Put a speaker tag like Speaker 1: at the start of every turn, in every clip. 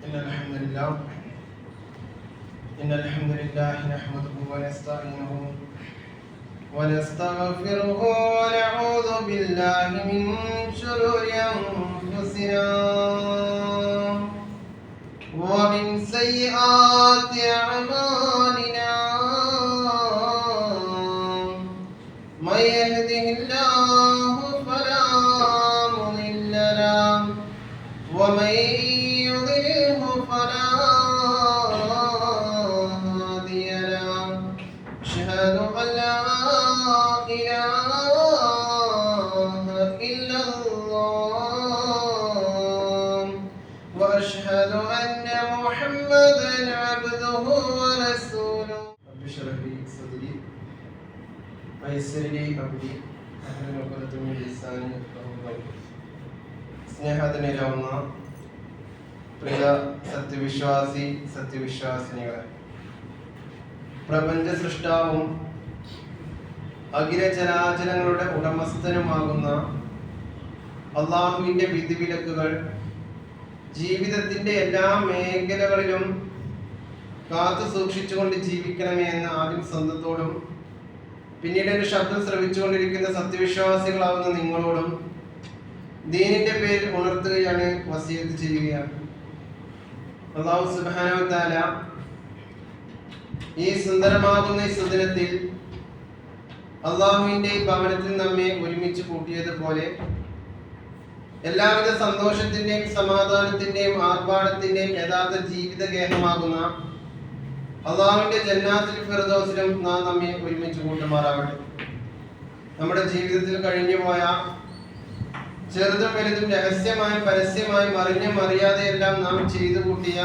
Speaker 1: إن الحمد لله نحمده ونستعينه ونستغفره ونعوذ بالله من شرور أنفسنا ومن سيئات أعمالنا من يهده الله فلا مضل له ومن يضلله فلا هادي له أشهد أن لا إله إلا الله وأشهد أن محمدا عبده ورسوله رب اشرح لي صدري ويسر لي أمري واحلل عقدة من لساني يفقهوا قولي സ്നേഹത്തിനിരാവുന്ന പ്രിയ സത്യവിശ്വാസിനികളെ, പ്രപഞ്ച സൃഷ്ടാവും അഖിലചരാചരങ്ങളുടെ ഉടമസ്ഥനുമാകുന്ന അള്ളാഹുവിന്റെ വിധിവിലക്കുകൾ ജീവിതത്തിന്റെ എല്ലാ മേഖലകളിലും കാത്തു സൂക്ഷിച്ചുകൊണ്ട് ജീവിക്കണമേ എന്ന് ആദ്യം സ്വന്തത്തോടും പിന്നീട് എന്റെ ശബ്ദം ശ്രവിച്ചുകൊണ്ടിരിക്കുന്ന സത്യവിശ്വാസികളാവുന്ന നിങ്ങളോടും ദീനിന്റെ പേരിൽ ഉണർത്തുകയാണ്, വസിയത്ത് ചെയ്യുകയാണ്. അല്ലാഹു സുബ്ഹാനഹു വ തആല ഈ സുന്ദരമാകുന്ന ഈ സുദിനത്തിൽ അള്ളാഹുവിന്റെ ഭവനത്തിൽ നമ്മെ ഒരുമിച്ച് കൂട്ടിയതുപോലെ എല്ലാവിധ സന്തോഷത്തിന്റെയും സമാധാനത്തിന്റെയും ആർഭാടത്തിന്റെയും യഥാർത്ഥ ജീവിത ഗേഹമാകുന്ന അള്ളാഹുവിന്റെ ജന്നാത്തുൽ ഫിർദൗസിലും നാം നമ്മെ ഒരുമിച്ച് കൂട്ടുമാറാവട്ടെ. നമ്മുടെ ജീവിതത്തിൽ കഴിഞ്ഞു പോയ ചെറുതും വലുതും രഹസ്യമായും പരസ്യമായും അറിഞ്ഞും അറിയാതെയെല്ലാം നാം ചെയ്തു കൂട്ടിയ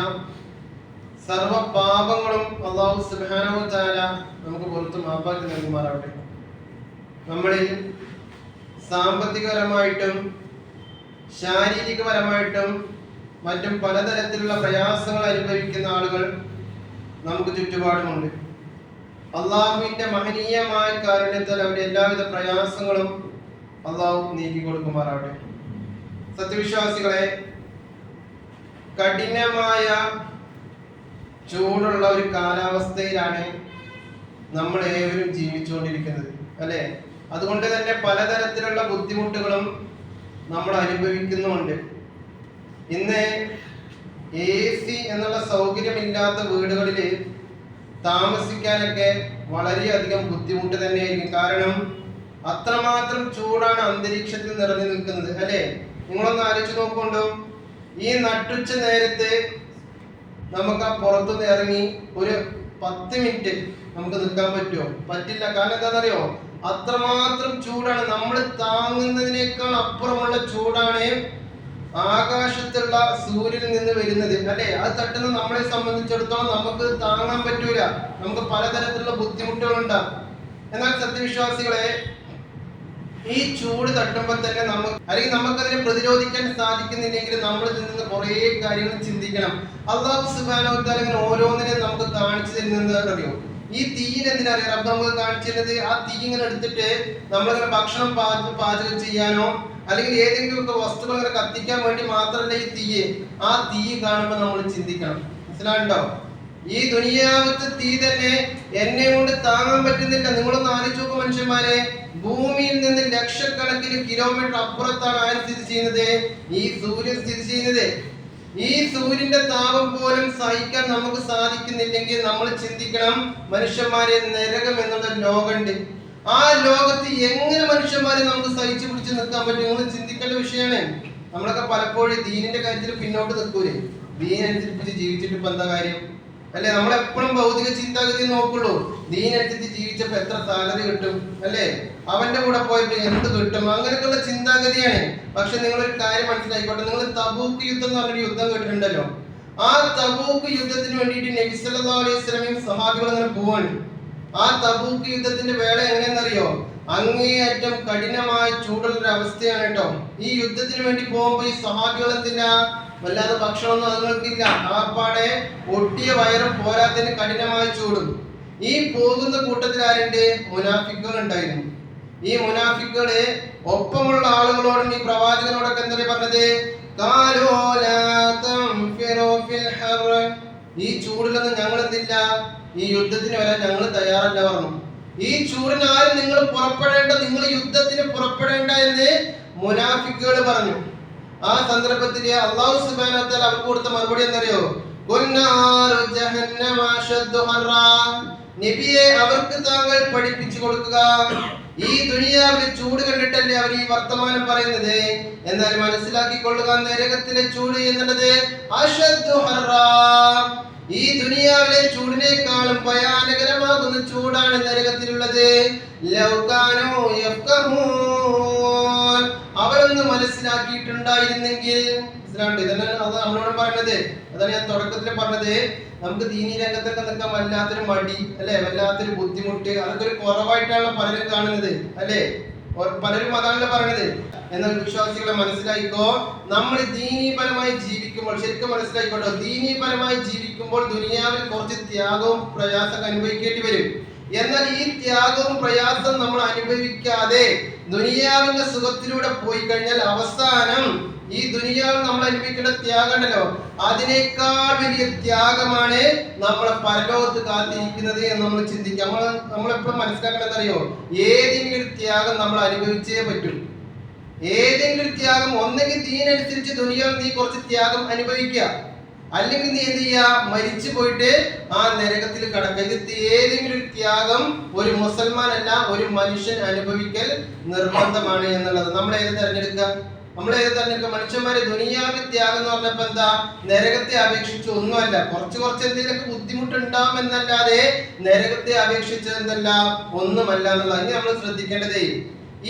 Speaker 1: സർവ പാപങ്ങളും അല്ലാഹു സുബ്ഹാനഹു വ തആല നമുക്ക് പുറത്തു മാപ്പാക്കി നൽകുമാറാവട്ടെ. നമ്മളിൽ സാമ്പത്തികപരമായിട്ടും ശാരീരികപരമായിട്ടും മറ്റും പലതരത്തിലുള്ള പ്രയാസങ്ങൾ അനുഭവിക്കുന്ന ആളുകൾ നമുക്ക് ചുറ്റുപാടുമുണ്ട്. അള്ളാഹുവിന്റെ മഹനീയമായ കാരുണ്യത്താൽ അവരുടെ എല്ലാവിധ പ്രയാസങ്ങളും അള്ളാഹു നീക്കി കൊടുക്കുമാറാവട്ടെ. സത്യവിശ്വാസികളെ, കഠിനമായ ചൂടുള്ള ഒരു കാലാവസ്ഥയിലാണ് നമ്മൾ ഏവരും ജീവിച്ചുകൊണ്ടിരിക്കുന്നത്, അല്ലെ? അതുകൊണ്ട് തന്നെ പലതരത്തിലുള്ള ബുദ്ധിമുട്ടുകളും നമ്മൾ അനുഭവിക്കുന്നുമുണ്ട്. ഇന്ന് AC എന്നുള്ള സൗകര്യമില്ലാത്ത വീടുകളിൽ താമസിക്കാനൊക്കെ വളരെയധികം ബുദ്ധിമുട്ട് തന്നെയായിരിക്കും. കാരണം അത്രമാത്രം ചൂടാണ് അന്തരീക്ഷത്തിൽ നിറഞ്ഞു നിൽക്കുന്നത്, അല്ലെ? നിങ്ങളൊന്ന് ആലോചിച്ച് നോക്കുകൊണ്ടോ, ഈ നട്ടുച്ച നേരത്തെ നമുക്ക് ആ പുറത്തുനിന്ന് ഇറങ്ങി ഒരു 10 മിനിറ്റ് നമുക്ക് നിൽക്കാൻ പറ്റുമോ? പറ്റില്ല. കാരണം എന്താണെന്നറിയോ? അത്രമാത്രം ചൂടാണ്. നമ്മൾ താങ്ങുന്നതിനേക്കാൾ അപ്പുറമുള്ള ചൂടാണ് ആകാശത്തുള്ള സൂര്യനിൽ നിന്ന് വരുന്നത്, അല്ലെ? അത് തട്ടുന്ന നമ്മളെ സംബന്ധിച്ചിടത്തോളം നമുക്ക് താങ്ങാൻ പറ്റൂല. നമുക്ക് പലതരത്തിലുള്ള ബുദ്ധിമുട്ടുകളുണ്ടാകും. എന്നാൽ സത്യവിശ്വാസികളെ, ഈ ചൂട് തട്ടുമ്പോൾ തന്നെ അല്ലെങ്കിൽ നമുക്കതിനെ പ്രതിരോധിക്കാൻ സാധിക്കുന്നില്ലെങ്കിൽ നമ്മൾ നിന്ന് കുറേ കാര്യങ്ങൾ ചിന്തിക്കണം. അല്ലാഹു സുബ്ഹാനഹു വ തആല ഇങ്ങനെ ഓരോന്നിനെ നമുക്ക് കാണിച്ചു തരുന്നത് അറിയോ? ഈ തീയിന് എന്തിനറിയാം റബ്ബ് നമുക്ക് കാണിച്ചു തരുന്നത്? ആ തീ ഇങ്ങനെ എടുത്തിട്ട് നമ്മളിങ്ങനെ ഭക്ഷണം പാചകം ചെയ്യാനോ അല്ലെങ്കിൽ ഏതെങ്കിലുമൊക്കെ വസ്തുക്കൾ ഇങ്ങനെ കത്തിക്കാൻ വേണ്ടി മാത്രമല്ല ഈ തീയെ. ആ തീ കാണുമ്പോൾ നമ്മൾ ചിന്തിക്കണം. മനസ്സിലാണ്ടോ? ഈ ദുനിയാവത്തെ തീ തന്നെ എന്നെ കൊണ്ട് താങ്ങാൻ പറ്റുന്നില്ല. നിങ്ങളൊന്ന് ആലോചിച്ച് നോക്കൂ മനുഷ്യന്മാരെ. ഭൂമിയിൽ നിന്ന് ലക്ഷക്കണക്കിന് കിലോമീറ്റർ അപ്പുറത്താണ് ആര് സ്ഥിതി ചെയ്യുന്നത്? ഈ സൂര്യൻ സ്ഥിതി ചെയ്യുന്നത്. ഈ സൂര്യന്റെ താപം പോലും സഹിക്കാൻ നമുക്ക് സാധിക്കുന്നില്ലെങ്കിൽ നമ്മൾ ചിന്തിക്കണം, മനുഷ്യന്മാരെ നരകം എന്നുള്ള ലോകമുണ്ട്. ആ ലോകത്ത് എങ്ങനെ മനുഷ്യന്മാരെ നമുക്ക് സഹിച്ചു പിടിച്ച് നിൽക്കാൻ പറ്റും? നിങ്ങൾ ചിന്തിക്കേണ്ട വിഷയമാണ്. നമ്മളൊക്കെ പലപ്പോഴും ദീനിന്റെ കാര്യത്തിൽ പിന്നോട്ട് നിൽക്കൂലേ? ദീനനുസരിച്ച് ജീവിച്ചിട്ട് ഇപ്പൊ എന്താ കാര്യം, അല്ലെ? നമ്മളെപ്പോഴും ഭൗതിക ചിന്താഗതി നോക്കുള്ളൂ. ദീനനുസരിച്ച് ജീവിച്ചപ്പോ എത്ര സാലറി കിട്ടും, അല്ലെ? അവന്റെ കൂടെ പോയപ്പോ എന്ത് കിട്ടും, അങ്ങനെയൊക്കെയുള്ള ചിന്താഗതിയാണ്. പക്ഷെ നിങ്ങളൊരു കാര്യം മനസ്സിലായിക്കോട്ടെ, നിങ്ങൾ തബൂക്ക് യുദ്ധം എന്ന് പറഞ്ഞൊരു യുദ്ധം കേട്ടിട്ടുണ്ടല്ലോ. ആ തബൂക്ക് യുദ്ധത്തിന് വേണ്ടിയിട്ട് നബി സല്ലല്ലാഹു അലൈഹി വസല്ലമയും സഹാബികൾ അങ്ങനെ പോവാണ്. ആ തബൂക്ക് യുദ്ധത്തിന്റെ വേള എങ്ങനെയെന്നറിയോ? അങ്ങേയറ്റം കഠിനമായ ചൂടുള്ള ഒരു അവസ്ഥയാണ് കേട്ടോ. ഈ യുദ്ധത്തിന് വേണ്ടി പോകുമ്പോ ഈ സഹാബികൾ എന്തില്ല, വല്ലാതെ ഭക്ഷണമൊന്നും അതുങ്ങൾക്കില്ല. ആപ്പാടെ ഒട്ടിയ വയറും പോരാത്തതിന് കഠിനമായ ചൂടും. ഈ പോകുന്ന കൂട്ടത്തിൽ ആരുണ്ട്? മുനാഫിക്കുകൾ ഉണ്ടായിരുന്നു. ഈ മുനാഫിക്കുകളെ ഒപ്പമുള്ള ആളുകളോടും ഈ പ്രവാചകനോടൊക്കെ എന്താ പറഞ്ഞത്? ഖാലൂ ലാ തൻഫിറൂ ഫിൽ ഈ ചൂടിലൊന്നും ഞങ്ങൾ എന്തില്ല, ഈ യുദ്ധത്തിന് വരാൻ ഞങ്ങൾ തയ്യാറല്ല പറഞ്ഞു. ഈ ചൂടിന് ആരും നിങ്ങൾ പുറപ്പെടേണ്ട, നിങ്ങൾ യുദ്ധത്തിന് പുറപ്പെടേണ്ട എന്ന് മുനാഫിക്കുകൾ പറഞ്ഞു. ആ സന്ദർഭത്തിൽ അല്ലാഹു സുബ്ഹാനഹു വ തആല അവർക്ക് കൊടുത്ത മറുപടി എന്നറിയോ? നബിയെ, അവർക്ക് താങ്കൾ പഠിപ്പിച്ചു കൊടുക്കുക. ഈ ദുനിയാവിലെ ചൂട് കണ്ടിട്ടല്ലേ അവർ ഈ വർത്തമാനം പറയുന്നത്. എന്നാൽ മനസ്സിലാക്കിക്കൊള്ളുക, നരകത്തിലെ ചൂട് എന്നുള്ളത് അശദ്ദു ഹർറാ, ഈ ദുനിയാവിലെ ചൂടിനേക്കാളും ഭയാനകരമാകുന്ന ചൂടാണ് നരകത്തിലുള്ളത്. ലൗകാനോ യഫ്ഖഹൂൻ, അവരൊന്ന് മനസ്സിലാക്കിയിട്ടുണ്ടായിരുന്നെങ്കിൽ. ഇതാണ് നമ്മളോട് പറഞ്ഞത്. അതാണ് ഞാൻ തുടക്കത്തിൽ പറഞ്ഞത്. നമുക്ക് ദീനി രംഗത്തൊക്കെ നിൽക്കാൻ വല്ലാത്തൊരു മടി അല്ലെ, വല്ലാത്തൊരു ബുദ്ധിമുട്ട്, അതൊക്കെ ഒരു കുറവായിട്ടാണ് പലരും കാണുന്നത് അല്ലെ. പലരും അതാണല്ലോ പറയുന്നത്. എന്നാൽ വിശ്വാസികളെ മനസ്സിലായിക്കോ, നമ്മൾ ദീനീപരമായി ജീവിക്കുമ്പോൾ, ശരിക്കും മനസ്സിലായിക്കോട്ടോ, ദീനീപരമായി ജീവിക്കുമ്പോൾ ദുനിയാവിൽ കുറച്ച് ത്യാഗവും പ്രയാസമൊക്കെ അനുഭവിക്കേണ്ടി വരും. എന്നാൽ ഈ ത്യാഗവും പ്രയാസവും നമ്മൾ അനുഭവിക്കാതെ ദുനിയാവിന്റെ സുഖത്തിലൂടെ പോയി കഴിഞ്ഞാൽ അവസാനം ഈ ദുനിയാവിൽ നമ്മൾ അനുഭവിക്കേണ്ട ത്യാഗം ഉണ്ടല്ലോ, അതിനേക്കാൾ വലിയ ത്യാഗമാണ് നമ്മളെ പരലോകത്ത് കാത്തിരിക്കുന്നത് എന്ന് നമ്മൾ ചിന്തിക്കാം. നമ്മളെപ്പോഴും മനസ്സിലാക്കേണ്ടത് അറിയോ? ഏതെങ്കിലും ഒരു ത്യാഗം നമ്മൾ അനുഭവിച്ചേ പറ്റൂ. ഏതെങ്കിലും ഒരു ത്യാഗം, ഒന്നെങ്കിൽ ദീനനുസരിച്ച് ദുനിയാവിൽ നീ കുറച്ച് ത്യാഗം അനുഭവിക്കുക, അല്ലെങ്കിൽ നീ എന്ത് ചെയ്യാ, മരിച്ചു പോയിട്ട് ആ നരകത്തിൽ കടക്കുക. ഇത് ഏതെങ്കിലും ഒരു ത്യാഗം ഒരു മുസൽമാൻ അല്ല, ഒരു മനുഷ്യൻ അനുഭവിക്കൽ നിർബന്ധമാണ് എന്നുള്ളത്. നമ്മൾ ഏത് തെരഞ്ഞെടുക്കുക? മനുഷ്യന്മാരെ ദുനിയാവിൽ ത്യാഗം എന്ന് പറഞ്ഞപ്പോ എന്താ, നരകത്തെ അപേക്ഷിച്ച് ഒന്നുമല്ല. കുറച്ച് എന്തെങ്കിലുമൊക്കെ ബുദ്ധിമുട്ടുണ്ടാവും എന്നല്ലാതെ നരകത്തെ അപേക്ഷിച്ച് എന്തല്ല, ഒന്നുമല്ല എന്നുള്ളത്. ഇനി നമ്മൾ ശ്രദ്ധിക്കേണ്ടതേ,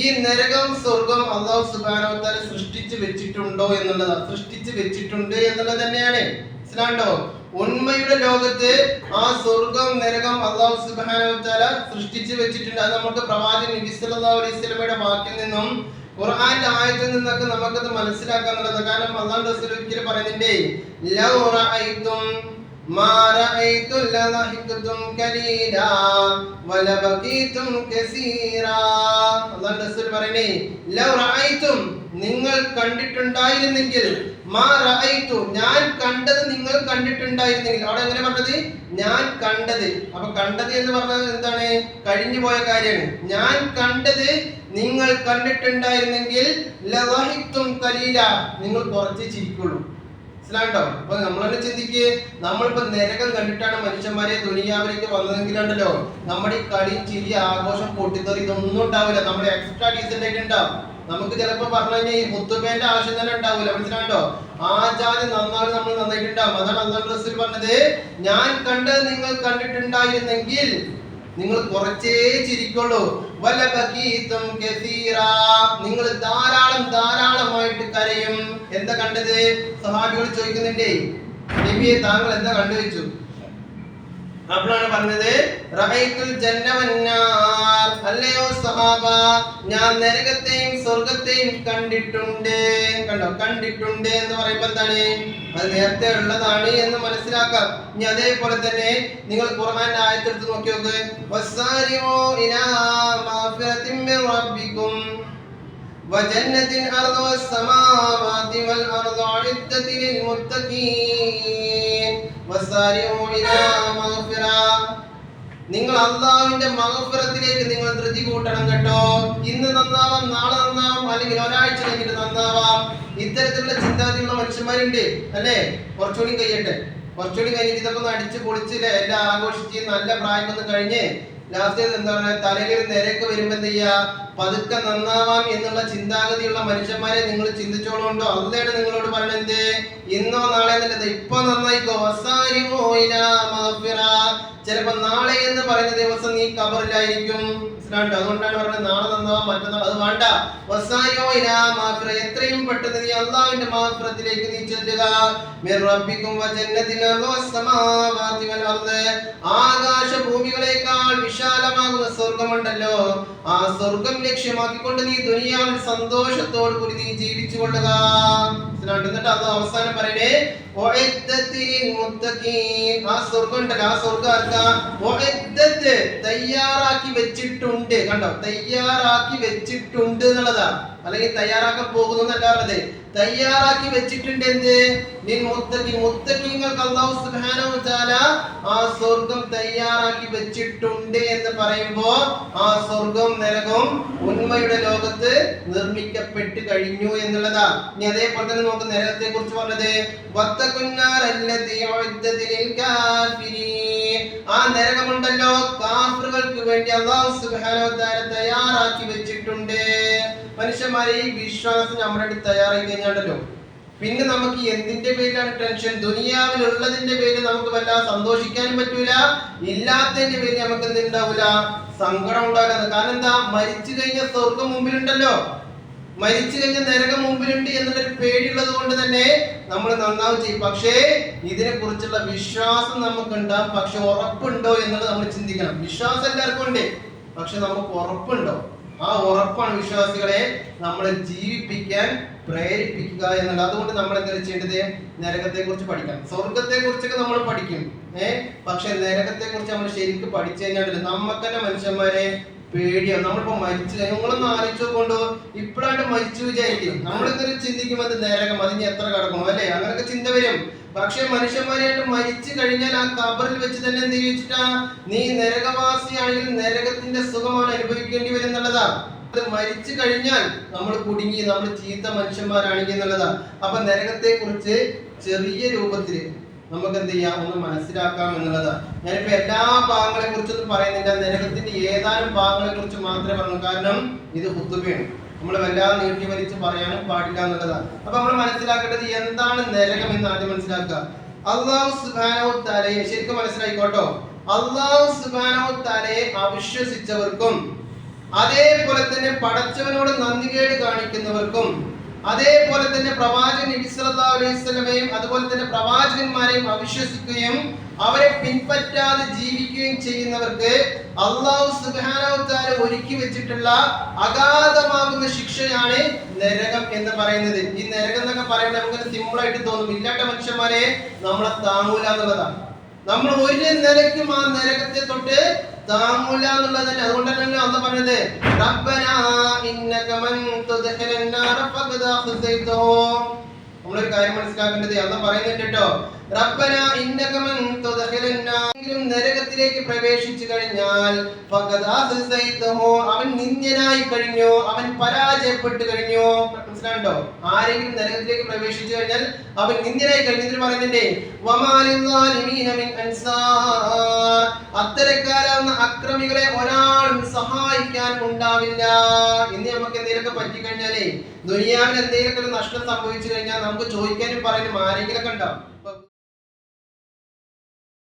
Speaker 1: ഈ നരകം സ്വർഗം അല്ലാഹു സുബ്ഹാനഹു വ തആല സൃഷ്ടിച്ചു വെച്ചിട്ടുണ്ടോ എന്നുള്ളതാണ്. സൃഷ്ടിച്ചു വെച്ചിട്ടുണ്ട് എന്നുള്ളത് തന്നെയാണ്. മനസ്സിലാണ്ടോ? ഉണ്മയുടെ ലോകത്ത് ആ സ്വർഗം നരകം അല്ലാഹു സുബ്ഹാനഹു വ തആല സൃഷ്ടിച്ചു വെച്ചിട്ടുണ്ട്. അത് നമുക്ക് പ്രവാചകൻ നബി സല്ലല്ലാഹു അലൈഹി വസല്ലമയുടെ വാക്കിൽ നിന്നും ഖുർആന്റെ ആയത്തിൽ നിന്നൊക്കെ നമുക്കത് മനസ്സിലാക്കാന്നുള്ളത്. കാരണം അല്ലാഹു റസൂൽ ഒരിക്കലും പറയുന്നുണ്ടേ, ലൗ റഅയ്തും മാ റഅയ്തു ലളഹിഖതും ഖലീലാ വലബഖീതും കസീറാ. അല്ലാഹു റസൂൽ പറയുന്നേ, ലൗ റഅയ്തും, നിങ്ങൾ കണ്ടിട്ടുണ്ടായിരുന്നെങ്കിൽ, മാ റഅയ്തു, ഞാൻ കണ്ടത് നിങ്ങൾ കണ്ടിട്ടുണ്ടായിരുന്നെങ്കിൽ. അവിടെ എങ്ങനെ പറഞ്ഞത്? ഞാൻ കണ്ടത്. അപ്പൊ കണ്ടത് എന്ന് പറഞ്ഞത് എന്താണ്? കഴിഞ്ഞു പോയ കാര്യമാണ്. ഞാൻ കണ്ടത് നിങ്ങൾ കണ്ടിട്ടുണ്ടായിരുന്നെങ്കിൽ ലളഹിഖതും ഖലീലാ, നിങ്ങൾ കുറച്ച് ചിരിക്കുള്ളൂ. മനസ്സിലാണ്ടോ? അപ്പൊ നമ്മൾ തന്നെ ചിന്തിക്ക്, നമ്മളിപ്പോ നരകം കണ്ടിട്ടാണ് മനുഷ്യന്മാരെ ദുനിയാവിലേക്ക് വന്നതെങ്കിലുണ്ടല്ലോ, നമ്മുടെ ഈ കളി, ചിരി, ആഘോഷം, പൊട്ടിത്തെറി ഇതൊന്നും ഉണ്ടാവില്ല. നമ്മൾ എക്സ്ട്രാ ഡീസന്റ് ആയിട്ട് ഉണ്ടാവും. നമുക്ക് ചിലപ്പോ പറഞ്ഞു കഴിഞ്ഞാൽ ഈ മുത്തുപേന്റെ ആവശ്യം തന്നെ ഉണ്ടാവില്ല. മനസ്സിലാണ്ടോ? ആ ജാതി നന്നായി നമ്മൾ നന്നായിട്ടുണ്ടാവും. അതാണ് അല്ലാഹു റസൂൽ പറഞ്ഞത്, ഞാൻ കണ്ടത് നിങ്ങൾ കണ്ടിട്ടുണ്ടായിരുന്നെങ്കിൽ നിങ്ങൾ കുറച്ചേ ചിരിക്കുള്ളൂ. വലബഖീതും കസീറാ, നിങ്ങൾ ധാരാളമായിട്ട് കരയും. എന്താ കണ്ടത്? സഹാബികൾ ചോദിക്കുന്നുണ്ടേ, നബിയെ താങ്കൾ എന്താ കണ്ടുവെച്ചു? അപ്പോഴാണ് പറഞ്ഞത്, റഅയ്തുൽ ജന്ന വന്നാർ, അല്ലയോ സഹാബ, ഞാൻ നരകത്തെയും സ്വർഗത്തെയും കണ്ടിട്ടുണ്ട്. കണ്ടോ? കണ്ടിട്ടുണ്ട് എന്ന് പറയുമ്പോൾ എന്താണ്? അത് നേരത്തെ ഉള്ളതാണ് എന്ന് മനസ്സിലാക്കാം. ഇനി അതേപോലെ തന്നെ നിങ്ങൾ ഖുർആന്റെ ആയത്തെടുത്ത് നോക്കി നോക്ക്, വസാരിഉ ഇലാ മഗ്ഫിറത്തിൻ മിർ റബ്ബിക്കും വജന്നത്തിൻ അർദു വസ്സമാവാതി വൽ അർദു ഉഇദ്ദത് ലിൽ മുത്തഖീൻ. വസാരിഉ ഇലാ മഗ്ഫിറ, നിങ്ങൾ അല്ലാഹുവിന്റെ മഗ്ഫിറത്തിലേക്ക് നിങ്ങൾ ധൃതി കൂട്ടണം കേട്ടോ. ഇന്ന് നന്നാവാം, നാളെ നന്നാവാം, അല്ലെങ്കിൽ ഒരാഴ്ച കഴിഞ്ഞിട്ട് നന്നാവാം. ഇത്തരത്തിലുള്ള ചിന്താഗതിയുള്ള മനുഷ്യന്മാരുണ്ട് അല്ലേ. കുറച്ചുകൂടി കഴിയട്ടെ, കുറച്ചുകൂടി കഴിഞ്ഞിട്ട് ഇതൊക്കെ ഒന്ന് അടിച്ച് പൊളിച്ചില്ലേ, എല്ലാം ആഘോഷിച്ച് നല്ല പ്രായമൊന്നും കഴിഞ്ഞ് ലാസ്റ്റ് എന്താണ്, തലയിൽ നിരക്ക് വരുമ്പോ എന്ത് ചെയ്യാ, പതുക്കെ നന്നാവാം എന്നുള്ള ചിന്താഗതിയുള്ള മനുഷ്യന്മാരെ നിങ്ങൾ ചിന്തിച്ചോളുണ്ടോ. അല്ലേടെ നിങ്ങളോട് പറയണത്, ഇന്നോ നാളെ എന്നല്ലത്, ഇപ്പൊ നന്നായിക്കോ. ചിലപ്പോ നാളെ എന്ന് പറയുന്ന ദിവസം നീ കബറിലായിരിക്കും. അതുകൊണ്ടാണ് പറഞ്ഞത് നാളെ നന്നാവാം, മറ്റന്നാൾ അത് വേണ്ട. എത്രയും പെട്ടെന്ന് നീ അല്ലാഹുവിന്റെ മഗ്ഫിറത്തിലേക്ക് നീ ചെല്ലുക. ആകാശ ഭൂമികളെക്കാൾ വിശാലമാകുന്ന സ്വർഗമുണ്ടല്ലോ, ആ സ്വർഗം ലക്ഷ്യമാക്കിക്കൊണ്ട് നീ ദുനിയാവിൽ സന്തോഷത്തോടു കൂടി നീ ജീവിച്ചു കൊള്ളുക. എന്നിട്ട് അത് അവസാനം പറയണേ, ആ സ്വർഗം ഉണ്ടല്ലോ, ആ സ്വർഗം തയ്യാറാക്കി വെച്ചിട്ടുണ്ട്. കണ്ടോ? തയ്യാറാക്കി വെച്ചിട്ടുണ്ട് എന്നുള്ളതാ, അല്ലെങ്കിൽ തയ്യാറാക്കാൻ പോകുന്നു എന്നല്ല പറഞ്ഞത്, തയ്യാറാക്കി വെച്ചിട്ടുണ്ട്. എന്ത്? മുത്തഖീങ്ങൾക്ക് അല്ലാഹു സുബ്ഹാനഹു വ തആല ആ സ്വർഗ്ഗം തയ്യാറാക്കി വെച്ചിട്ടുണ്ട് എന്ന് പറയുമ്പോൾ ആ സ്വർഗ്ഗവും നരകവും ഉണ്മയുടെ ലോകത്ത് നിർമ്മിക്കപ്പെട്ട് കഴിഞ്ഞു എന്നുള്ളതാ. ഇനി അതേപോലെ തന്നെ നമുക്ക് നരകത്തെ കുറിച്ച് പറഞ്ഞത് ആ നരകമുണ്ടല്ലോ കാഫിറുകൾക്ക് വേണ്ടി അല്ലാഹു സുബ്ഹാനഹു വ തആല തയ്യാറാക്കി വെച്ചിട്ടുണ്ട്. മനുഷ്യന്മാരെ ഈ വിശ്വാസം നമ്മുടെ അടുത്ത് തയ്യാറായി കഴിഞ്ഞാണ്ടല്ലോ പിന്നെ നമുക്ക് എന്തിന്റെ പേരിലാണ് ടെൻഷൻ? ദുനിയാവിലുള്ളതിന്റെ പേരിൽ നമുക്ക് വല്ലാതെ സന്തോഷിക്കാനും പറ്റൂല, ഇല്ലാത്തതിന്റെ പേരിൽ നമുക്ക് എന്തുണ്ടാവൂല, സങ്കടം ഉണ്ടാകാതെ. കാരണം എന്താ? മരിച്ചു കഴിഞ്ഞ സ്വർഗം മുമ്പിലുണ്ടല്ലോ, മരിച്ചു കഴിഞ്ഞ നരകം മുമ്പിലുണ്ട് എന്നുള്ളൊരു പേടിയുള്ളത് കൊണ്ട് തന്നെ നമ്മൾ നന്നാവും ചെയ്യും. പക്ഷേ ഇതിനെ കുറിച്ചുള്ള വിശ്വാസം നമുക്കുണ്ടാവും. പക്ഷെ ഉറപ്പുണ്ടോ എന്നുള്ളത് നമ്മൾ ചിന്തിക്കണം. വിശ്വാസം എല്ലാവർക്കും ഉണ്ട്, പക്ഷെ നമുക്ക് ഉറപ്പുണ്ടോ? ആ ഉറപ്പാണ് വിശ്വാസികളെ നമ്മളെ ജീവിപ്പിക്കാൻ പ്രേരിപ്പിക്കുക എന്നുള്ളത്. അതുകൊണ്ട് നമ്മൾ എന്താ ചെയ്യേണ്ടത്? നരകത്തെ കുറിച്ച് പഠിക്കണം. സ്വർഗത്തെ കുറിച്ചൊക്കെ നമ്മൾ പഠിക്കും, പക്ഷെ നരകത്തെ കുറിച്ച് നമ്മൾ ശരിക്കും പഠിച്ചു കഴിഞ്ഞാൽ നമുക്ക് തന്നെ മനുഷ്യന്മാരെ പേടിയാണ്. നമ്മളിപ്പോ മരിച്ചു കഴിഞ്ഞാൽ നിങ്ങളൊന്ന് ആലോചിച്ചുകൊണ്ടോ, ഇപ്പോഴായിട്ട് മരിച്ചു വിചാരിക്കും, നമ്മളിങ്ങനെ ചിന്തിക്കും അത് നരകം, അതിന് എത്ര കിടക്കണം അല്ലെ, അങ്ങനൊക്കെ ചിന്ത വരും. പക്ഷെ മനുഷ്യന്മാരായിട്ട് മരിച്ചു കഴിഞ്ഞാൽ ആ ഖബറിൽ വെച്ച് തന്നെ എന്ത് ചോദിച്ചിട്ടാ, നീ നരകവാസിയാണെങ്കിൽ നരകത്തിന്റെ സുഖമാണ് അനുഭവിക്കേണ്ടി വരും എന്നുള്ളതാ. മരിച്ചു കഴിഞ്ഞാൽ നമ്മൾ കുടുങ്ങി, നമ്മൾ ചീത്ത മനുഷ്യന്മാരാണെങ്കിൽ എന്നുള്ളതാ. അപ്പൊ നരകത്തെ കുറിച്ച് ചെറിയ രൂപത്തില് നമുക്ക് എന്ത് ചെയ്യാം, ഒന്ന് മനസ്സിലാക്കാം എന്നുള്ളതാ. ഞാനിപ്പോ എല്ലാ ഭാഗങ്ങളെ കുറിച്ചൊന്നും പറയുന്നില്ല, നരകത്തിന്റെ ഏതാനും ഭാഗങ്ങളെ കുറിച്ച് മാത്രമേ പറഞ്ഞു. കാരണം ഇത് ഹുത്തുബയാണ്, നമ്മൾ വല്ലാതെ നീട്ടി വലിച്ച് പറയാനും പാടില്ല എന്നുള്ളതാണ്. അപ്പൊ നമ്മൾ മനസ്സിലാക്കേണ്ടത് എന്താണ് നരകം എന്ന് ആദ്യം മനസ്സിലാക്കുക. അല്ലാഹു സുബ്ഹാനഹു വ തആലയെ ശരിക്കും മനസ്സിലായിക്കോട്ടോ. അല്ലാഹു സുബ്ഹാനഹു വ തആലയെ അവിശ്വസിച്ചവർക്കും അതേപോലെ തന്നെ പടച്ചവനോട് നന്ദികേട് കാണിക്കുന്നവർക്കും അതേപോലെ തന്നെ പ്രവാചകൻ നബി സല്ലല്ലാഹു അലൈഹി വസല്ലമയും അതുപോലെ തന്നെ പ്രവാചകന്മാരെയും അവിശ്വസിക്കുകയും അവരെ പിൻപറ്റാതെ ജീവിക്കുകയും ചെയ്യുന്നവർക്ക് അല്ലാഹു സുബ്ഹാനഹു വ തആല ഒരുക്കി വെച്ചിട്ടുള്ള അഗാധമാകുന്ന ശിക്ഷയാണ് നരകം എന്ന് പറയുന്നത്. ഈ നരകം എന്നൊക്കെ പറയുന്നത് നമുക്ക് സിമ്പിൾ ആയിട്ട് തോന്നും, ഇല്ലാത്ത മനുഷ്യന്മാരെ നമ്മളെ താങ്ങൂല എന്നുള്ളതാണ്. നമ്മൾ ഒരു നിലയ്ക്കും ആ നരകത്തെ തൊട്ട് താങ്ങൂല എന്നുള്ളത് തന്നെ. അതുകൊണ്ട് തന്നെ അല്ലാഹു പറഞ്ഞത് റബ്ബനാ ഇന്നക മൻ തുദ്ഖിലൻ നാറ ഫഖദ അഖ്സൈതഹു. നമ്മളൊരു കാര്യം മനസ്സിലാക്കേണ്ടത് അല്ലാഹു പറയുന്നുണ്ട് കേട്ടോ, റബ്ബനാ ഇന്നക മൻ തുദ്ഖിലൻ നാറ, നരകത്തിലേക്ക് പ്രവേശിച്ചു കഴിഞ്ഞാൽ ഫഖദ അഖ്സൈതഹു, അവൻ നിന്ദ്യനായി കഴിഞ്ഞു, അവൻ പരാജയപ്പെട്ടു കഴിഞ്ഞു. മനസ്സിലാണ്ടോ? ആരെങ്കിലും നരകത്തിലേക്ക് പ്രവേശിച്ചു കഴിഞ്ഞാൽ അവൻ നിന്ദ്യനായി കഴിഞ്ഞു. ഇതിൽ പറയുന്നുണ്ട് വമാലിൽ ളാലിമീന മിൻ അൻസാർ, അത്തരക്കാരാവുന്ന അക്രമികളെ ഒരാളും സഹായിക്കാൻ ഉണ്ടാവില്ല. ഇനി നമുക്ക് എന്തെങ്കിലുമൊക്കെ പറ്റിക്കഴിഞ്ഞാലേ, ദുനിയാവിൽ എന്തെങ്കിലുമൊക്കെ നഷ്ടം സംഭവിച്ചു കഴിഞ്ഞാൽ നമുക്ക് ചോദിക്കാനും പറയാനും ആരെങ്കിലും ഒക്കെ ഉണ്ടാവും.